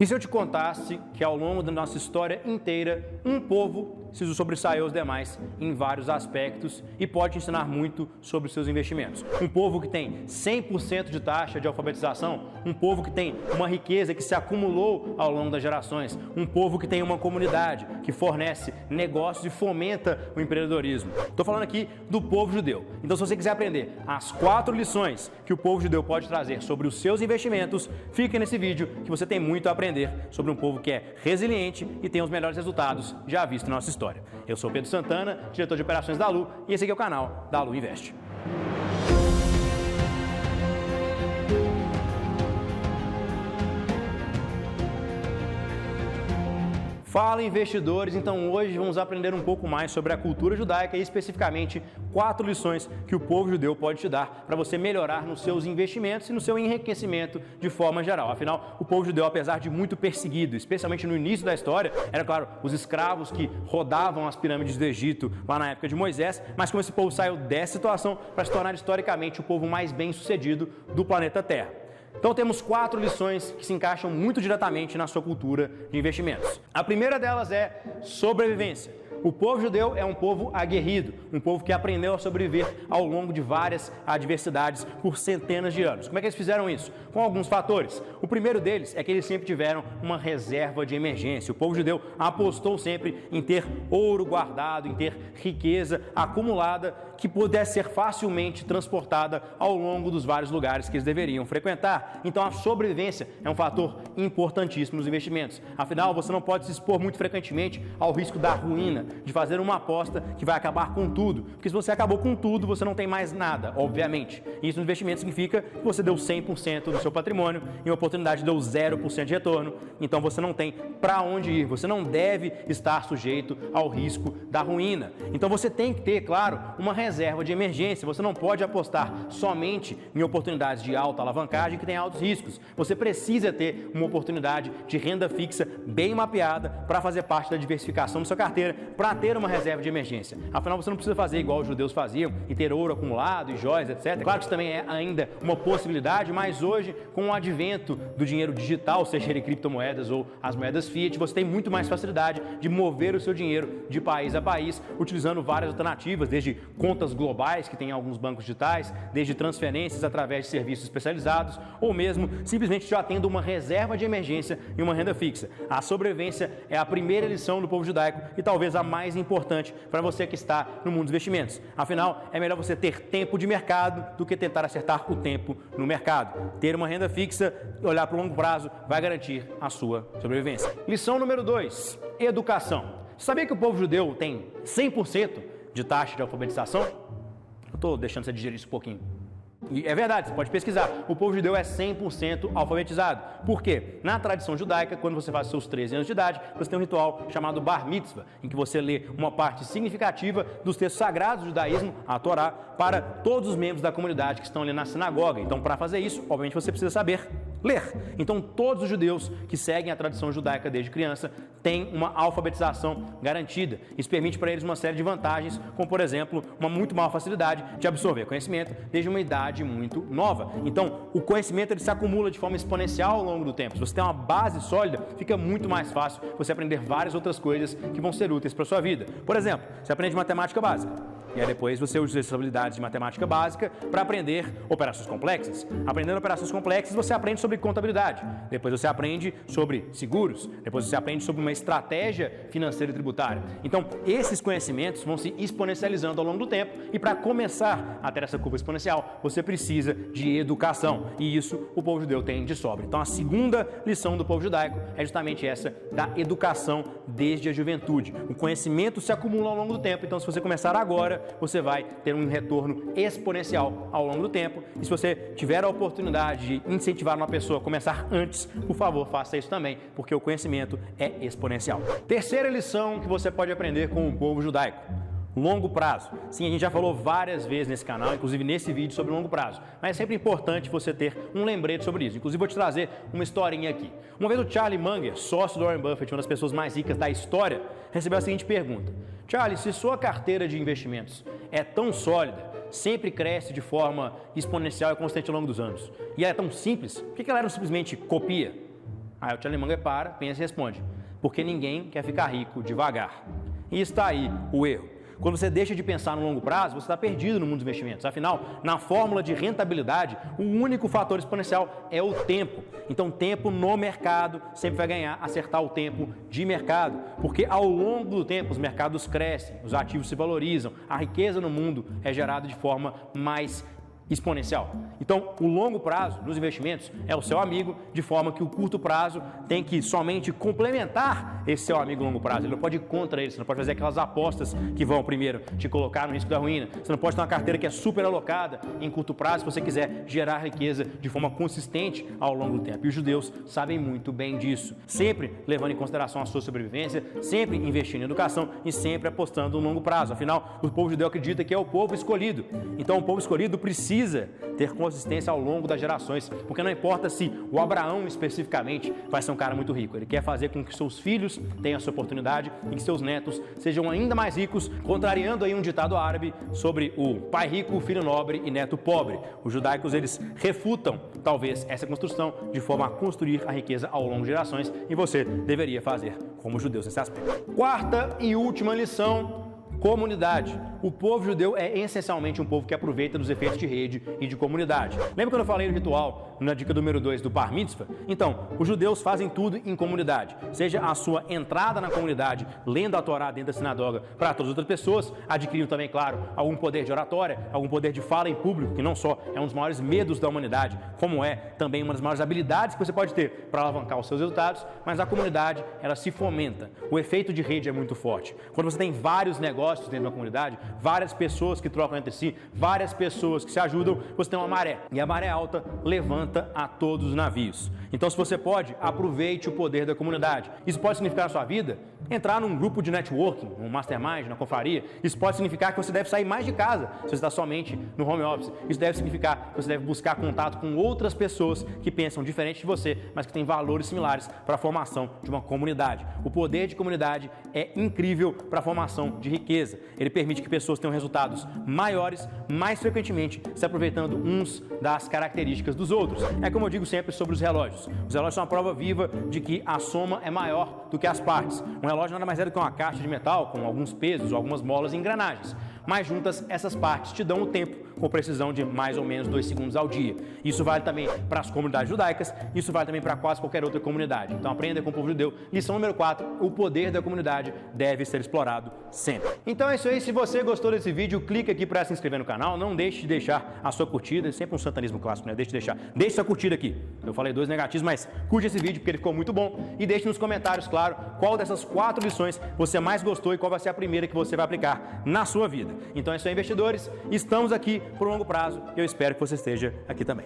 E se eu te contasse que ao longo da nossa história inteira, um povo se sobressaiu aos demais em vários aspectos e pode ensinar muito sobre os seus investimentos? Um povo que tem 100% de taxa de alfabetização, um povo que tem uma riqueza que se acumulou ao longo das gerações, um povo que tem uma comunidade que fornece negócios e fomenta o empreendedorismo. Estou falando aqui do povo judeu. Então, se você quiser aprender as 4 lições que o povo judeu pode trazer sobre os seus investimentos, fique nesse vídeo que você tem muito a aprender sobre um povo que é resiliente e tem os melhores resultados já vistos na nossa história. Eu sou Pedro Santana, diretor de operações da Lu, e esse aqui é o canal da Lu Invest. Fala, investidores! Então hoje vamos aprender um pouco mais sobre a cultura judaica e especificamente 4 lições que o povo judeu pode te dar para você melhorar nos seus investimentos e no seu enriquecimento de forma geral. Afinal, o povo judeu, apesar de muito perseguido, especialmente no início da história, era claro, os escravos que rodavam as pirâmides do Egito lá na época de Moisés, mas como esse povo saiu dessa situação para se tornar historicamente o povo mais bem-sucedido do planeta Terra. Então temos 4 lições que se encaixam muito diretamente na sua cultura de investimentos. A primeira delas é sobrevivência. O povo judeu é um povo aguerrido, um povo que aprendeu a sobreviver ao longo de várias adversidades por centenas de anos. Como é que eles fizeram isso? Com alguns fatores. O primeiro deles é que eles sempre tiveram uma reserva de emergência. O povo judeu apostou sempre em ter ouro guardado, em ter riqueza acumulada que pudesse ser facilmente transportada ao longo dos vários lugares que eles deveriam frequentar. Então a sobrevivência é um fator importantíssimo nos investimentos. Afinal, você não pode se expor muito frequentemente ao risco da ruína, de fazer uma aposta que vai acabar com tudo. Porque se você acabou com tudo, você não tem mais nada, obviamente. Isso no investimento significa que você deu 100% do seu patrimônio e uma oportunidade deu 0% de retorno. Então você não tem para onde ir. Você não deve estar sujeito ao risco da ruína. Então você tem que ter, claro, uma reserva de emergência. Você não pode apostar somente em oportunidades de alta alavancagem que têm altos riscos. Você precisa ter uma oportunidade de renda fixa bem mapeada para fazer parte da diversificação da sua carteira, para ter uma reserva de emergência. Afinal, você não precisa fazer igual os judeus faziam e ter ouro acumulado e joias, etc. Claro que isso também é ainda uma possibilidade, mas hoje, com o advento do dinheiro digital, seja ele criptomoedas ou as moedas fiat, você tem muito mais facilidade de mover o seu dinheiro de país a país, utilizando várias alternativas, desde contas globais, que tem alguns bancos digitais, desde transferências através de serviços especializados, ou mesmo simplesmente já tendo uma reserva de emergência e uma renda fixa. A sobrevivência é a primeira lição do povo judaico e talvez a mais importante para você que está no mundo dos investimentos. Afinal, é melhor você ter tempo de mercado do que tentar acertar o tempo no mercado. Ter uma renda fixa, olhar para o longo prazo, vai garantir a sua sobrevivência. Lição número 2, educação. Você sabia que o povo judeu tem 100% de taxa de alfabetização? Eu estou deixando você digerir isso um pouquinho. E é verdade, você pode pesquisar. O povo judeu é 100% alfabetizado. Por quê? Na tradição judaica, quando você faz seus 13 anos de idade, você tem um ritual chamado Bar Mitzvah, em que você lê uma parte significativa dos textos sagrados do judaísmo, a Torá, para todos os membros da comunidade que estão ali na sinagoga. Então, para fazer isso, obviamente você precisa saber ler. Então, todos os judeus que seguem a tradição judaica desde criança têm uma alfabetização garantida. Isso permite para eles uma série de vantagens, como, por exemplo, uma muito maior facilidade de absorver conhecimento desde uma idade muito nova. Então, o conhecimento ele se acumula de forma exponencial ao longo do tempo. Se você tem uma base sólida, fica muito mais fácil você aprender várias outras coisas que vão ser úteis para a sua vida. Por exemplo, você aprende matemática básica. E aí depois você usa essas habilidades de matemática básica para aprender operações complexas. Aprendendo operações complexas, você aprende sobre contabilidade. Depois você aprende sobre seguros. Depois você aprende sobre uma estratégia financeira e tributária. Então, esses conhecimentos vão se exponencializando ao longo do tempo. E para começar a ter essa curva exponencial, você precisa de educação. E isso o povo judeu tem de sobra. Então, a segunda lição do povo judaico é justamente essa da educação desde a juventude. O conhecimento se acumula ao longo do tempo. Então, se você começar agora, você vai ter um retorno exponencial ao longo do tempo. E se você tiver a oportunidade de incentivar uma pessoa a começar antes, por favor, faça isso também, porque o conhecimento é exponencial. Terceira lição que você pode aprender com o povo judaico: longo prazo. Sim, a gente já falou várias vezes nesse canal, inclusive nesse vídeo, sobre longo prazo. Mas é sempre importante você ter um lembrete sobre isso. Inclusive, vou te trazer uma historinha aqui. Uma vez o Charlie Munger, sócio do Warren Buffett, uma das pessoas mais ricas da história, recebeu a seguinte pergunta: Charlie, se sua carteira de investimentos é tão sólida, sempre cresce de forma exponencial e constante ao longo dos anos, e é tão simples, por que ela não simplesmente copia? Aí o Challengemanger para, pensa e responde: porque ninguém quer ficar rico devagar. E está aí o erro. Quando você deixa de pensar no longo prazo, você está perdido no mundo dos investimentos. Afinal, na fórmula de rentabilidade, o único fator exponencial é o tempo. Então, tempo no mercado sempre vai ganhar acertar o tempo de mercado. Porque ao longo do tempo, os mercados crescem, os ativos se valorizam, a riqueza no mundo é gerada de forma mais exponencial. Então, o longo prazo dos investimentos é o seu amigo, de forma que o curto prazo tem que somente complementar esse seu amigo longo prazo. Ele não pode ir contra ele, você não pode fazer aquelas apostas que vão primeiro te colocar no risco da ruína. Você não pode ter uma carteira que é super alocada em curto prazo se você quiser gerar riqueza de forma consistente ao longo do tempo. E os judeus sabem muito bem disso, sempre levando em consideração a sua sobrevivência, sempre investindo em educação e sempre apostando no longo prazo. Afinal, o povo judeu acredita que é o povo escolhido. Então, o povo escolhido precisa ter consistência ao longo das gerações, porque não importa se o Abraão especificamente vai ser um cara muito rico, ele quer fazer com que seus filhos tenham essa oportunidade e que seus netos sejam ainda mais ricos, contrariando aí um ditado árabe sobre o pai rico, filho nobre e neto pobre. Os judaicos, eles refutam talvez essa construção de forma a construir a riqueza ao longo de gerações, e você deveria fazer como os judeus nesse aspecto. Quarta e última lição: comunidade. O povo judeu é essencialmente um povo que aproveita dos efeitos de rede e de comunidade. Lembra quando eu falei do ritual na dica número 2 do Bar Mitzvah? Então, os judeus fazem tudo em comunidade. Seja a sua entrada na comunidade, lendo a Torá dentro da sinagoga para todas as outras pessoas, adquirindo também, claro, algum poder de oratória, algum poder de fala em público, que não só é um dos maiores medos da humanidade, como é também uma das maiores habilidades que você pode ter para alavancar os seus resultados, mas a comunidade, ela se fomenta. O efeito de rede é muito forte. Quando você tem vários negócios dentro da comunidade, várias pessoas que trocam entre si, várias pessoas que se ajudam, você tem uma maré. E a maré alta levanta a todos os navios. Então, se você pode, aproveite o poder da comunidade. Isso pode significar na sua vida entrar num grupo de networking, um mastermind, na confraria. Isso pode significar que você deve sair mais de casa se você está somente no home office. Isso deve significar que você deve buscar contato com outras pessoas que pensam diferente de você, mas que têm valores similares para a formação de uma comunidade. O poder de comunidade é incrível para a formação de riqueza. Ele permite que pessoas tenham resultados maiores, mais frequentemente, se aproveitando uns das características dos outros. É como eu digo sempre sobre os relógios. Os relógios são uma prova viva de que a soma é maior do que as partes. Um relógio nada mais é do que uma caixa de metal com alguns pesos, algumas molas e engrenagens. Mas juntas, essas partes te dão o tempo com precisão de mais ou menos 2 segundos ao dia. Isso vale também para as comunidades judaicas, isso vale também para quase qualquer outra comunidade. Então aprenda com o povo judeu. Lição número 4, o poder da comunidade deve ser explorado sempre. Então é isso aí, se você gostou desse vídeo, clique aqui para se inscrever no canal, não deixe de deixar a sua curtida, é sempre um santanismo clássico, né? Deixe sua curtida aqui. Eu falei 2 negativos, mas curte esse vídeo porque ele ficou muito bom e deixe nos comentários, claro, qual dessas 4 lições você mais gostou e qual vai ser a primeira que você vai aplicar na sua vida. Então é isso aí, investidores, estamos aqui por um longo prazo e eu espero que você esteja aqui também.